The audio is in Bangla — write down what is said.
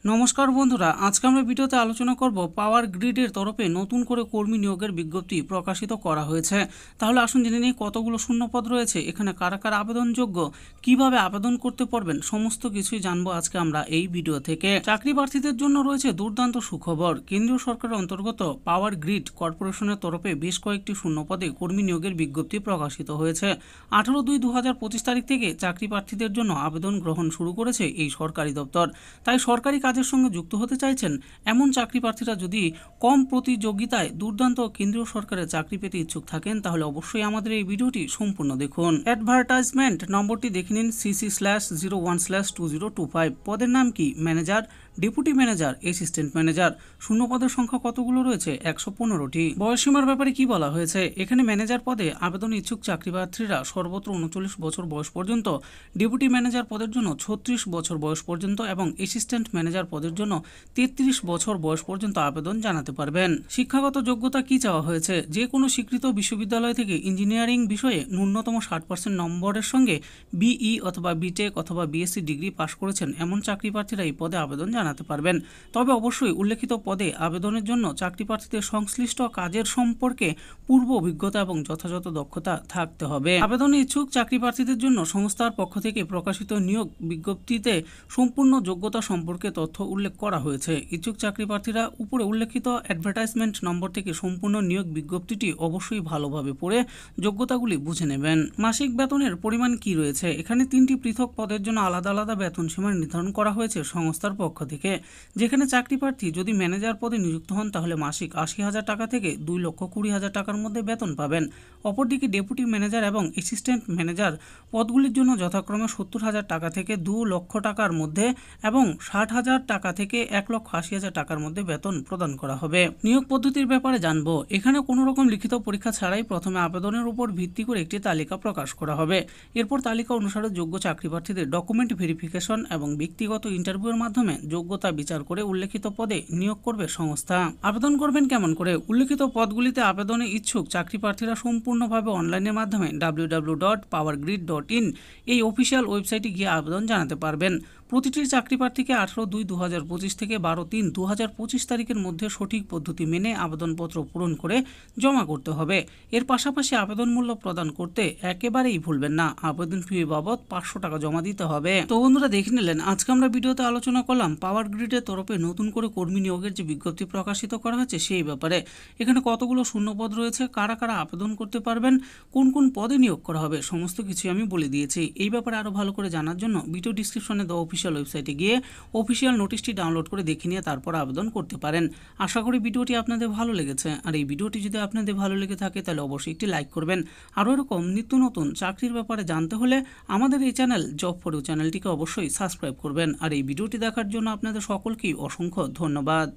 নমস্কার বন্ধুরা, আজকে আমরা ভিডিওতে আলোচনা করব পাওয়ার গ্রিডের তরফে নতুন করে কর্মী নিয়োগের বিজ্ঞপ্তি প্রকাশিত করা হয়েছে। তাহলে আসুন জেনে নিই কতগুলো শূন্যপদ রয়েছে, এখানে কারা কারা আবেদনযোগ্য, কিভাবে আবেদন করতে পারবেন, সমস্ত কিছুই জানবো আজকে আমরা এই ভিডিও থেকে। চাকরি প্রার্থীদের জন্য রয়েছে দুর্দান্ত সুখবর। কেন্দ্রীয় সরকারের অন্তর্গত পাওয়ার গ্রিড কর্পোরেশনের তরফে বেশ কয়েকটি শূন্যপদে কর্মী নিয়োগের বিজ্ঞপ্তি প্রকাশিত হয়েছে। 18/2/2025 তারিখ থেকে চাকরি প্রার্থীদের জন্য আবেদন গ্রহণ শুরু করেছে এই সরকারি দপ্তর। তাই সরকারি কাজের সঙ্গে যুক্ত হতে চাইছেন এমন চাকরি প্রার্থীরা যদি কম প্রতিযোগিতায় দুর্দান্ত কেন্দ্রীয় সরকারের চাকরি পেতে ইচ্ছুক থাকেন তাহলে অবশ্যই আমাদের এই ভিডিওটি সম্পূর্ণ দেখুন। অ্যাডভার্টাইজমেন্ট নম্বরটি দেখে নিন CC/01/2025। পদের নাম কি? Manager, deputy manager, assistant manager. শূন্য পদের সংখ্যা কতগুলো রয়েছে? 115টি। বয়সসীমার ব্যাপারে কি বলা হয়েছে? এখানে ম্যানেজার পদে আবেদন ইচ্ছুক চাকরি প্রার্থীরা সর্বত্র 39 বছর বয়স পর্যন্ত, ডেপুটি ম্যানেজার পদের জন্য 36 বছর বয়স পর্যন্ত এবং অ্যাসিস্ট্যান্ট ম্যানেজার পদের জন্য 33 বছর বয়স পর্যন্ত আবেদন জানাতে পারবেন। শিক্ষাগত যোগ্যতা কি চাওয়া হয়েছে? যে কোনো স্বীকৃত বিশ্ববিদ্যালয় থেকে ইঞ্জিনিয়ারিং বিষয়ে ন্যূনতম 60% নম্বরের সঙ্গে BE অথবা BTech অথবা BSc ডিগ্রি পাশ করেছেন এমন চাকরি প্রার্থীরা এই পদে আবেদন জানাতে পারবেন। তবে অবশ্যই উল্লেখিত পদে আবেদনের জন্য চাকরি প্রার্থীদের সংশ্লিষ্ট কাজের সম্পর্কে পূর্ব অভিজ্ঞতা এবং যথাযথ দক্ষতা থাকতে হবে। আবেদনে ইচ্ছুক চাকরি প্রার্থীদের জন্য সংস্থার পক্ষ থেকে প্রকাশিত নিয়োগ বিজ্ঞপ্তিতে সম্পূর্ণ যোগ্যতা সম্পর্কে তথ্য উল্লেখ করা হয়েছে। ইচ্ছুক চাকরি প্রার্থীরা উপরে উল্লেখিত অ্যাডভার্টাইজমেন্ট নম্বর থেকে সম্পূর্ণ নিয়োগ বিজ্ঞপ্তিটি অবশ্যই ভালোভাবে পড়ে যোগ্যতাগুলি বুঝে নেবেন। মাসিক বেতনের পরিমাণ কি রয়েছে? এখানে 3টি পৃথক পদের জন্য আলাদা আলাদা বেতন সীমা নির্ধারণ করা হয়েছে সংস্থার পক্ষ থেকে। যেখানে চাকরি প্রার্থী যদি ম্যানেজার পদে নিযুক্ত হন তাহলে মাসিক 80,000 টাকা থেকে 2,20,000 টাকার মধ্যে বেতন পাবেন। অপরদিকে ডেপুটি ম্যানেজার এবং অ্যাসিস্ট্যান্ট ম্যানেজার পদগুলির জন্য যথাক্রমে 70,000 টাকা থেকে 2 লক্ষ টাকার মধ্যে এবং 60,000 টাকা থেকে 1,80,000 টাকার মধ্যে বেতন প্রদান করা হবে। নিয়োগ পদ্ধতির ব্যাপারে জানবো। এখানে কোনো রকম লিখিত পরীক্ষা ছাড়াই প্রথমে আবেদনের উপর ভিত্তি করে একটি তালিকা প্রকাশ করা হবে। এরপর তালিকা অনুসারে যোগ্য চাকরি প্রার্থীদের ডকুমেন্ট ভেরিফিকেশন এবং ব্যক্তিগত ইন্টারভিউর মাধ্যমে যোগ্যতা বিচার করে উল্লেখিত পদে নিয়োগ করবে সংস্থা। আবেদন করবেন কেমন করে? উল্লেখিত পদগুলিতে আবেদনে ইচ্ছুক চাকরি প্রার্থীরা সম্পূর্ণভাবে অনলাইনের মাধ্যমে www.powergrid.in এই অফিসিয়াল ওয়েবসাইটে গিয়ে আবেদন জানাতে পারবেন। প্রতিটি চাকরি প্রার্থীকে 18/2/2025 থেকে 12/3/2025 তারিখের মধ্যে সঠিক পদ্ধতি মেনে আবেদনপত্র পূরণ করে জমা করতে হবে। এর পাশাপাশি আবেদন মূল্য প্রদান করতে একেবারেই ভুলবেন না। আবেদন ফি বাবদ 500 টাকা জমা দিতে হবে। তো বন্ধুরা, দেখে নিলেন আজকে আমরা ভিডিওতে আলোচনা করলাম পাওয়ার গ্রিডের তরফে নতুন করে কর্মী নিয়োগের যে বিজ্ঞপ্তি প্রকাশিত করা হয়েছে সেই ব্যাপারে। এখানে কতগুলো শূন্যপদ রয়েছে, কারা কারা আবেদন করতে পারবেন, কোন কোন পদে নিয়োগ করা হবে, সমস্ত কিছুই আমি বলে দিয়েছি। এই ব্যাপারে আরও ভালো করে জানার জন্য ভিডিও ডিসক্রিপশনে দেওয়া অফিসিয়াল ওয়েবসাইটে গিয়ে অফিসিয়াল নোটিশটি ডাউনলোড করে দেখে নিয়ে তারপর আবেদন করতে পারেন। আশা করি ভিডিওটি আপনাদের ভালো লেগেছে। আর এই ভিডিওটি যদি আপনাদের ভালো লেগে থাকে তাহলে অবশ্যই একটি লাইক করবেন। আরও এরকম নিত্য নতুন চাকরির ব্যাপারে জানতে হলে আমাদের এই চ্যানেল জব ফর ইউ চ্যানেলটিকে অবশ্যই সাবস্ক্রাইব করবেন। আর এই ভিডিওটি দেখার জন্য আপনাদের সকলকেই অসংখ্য ধন্যবাদ।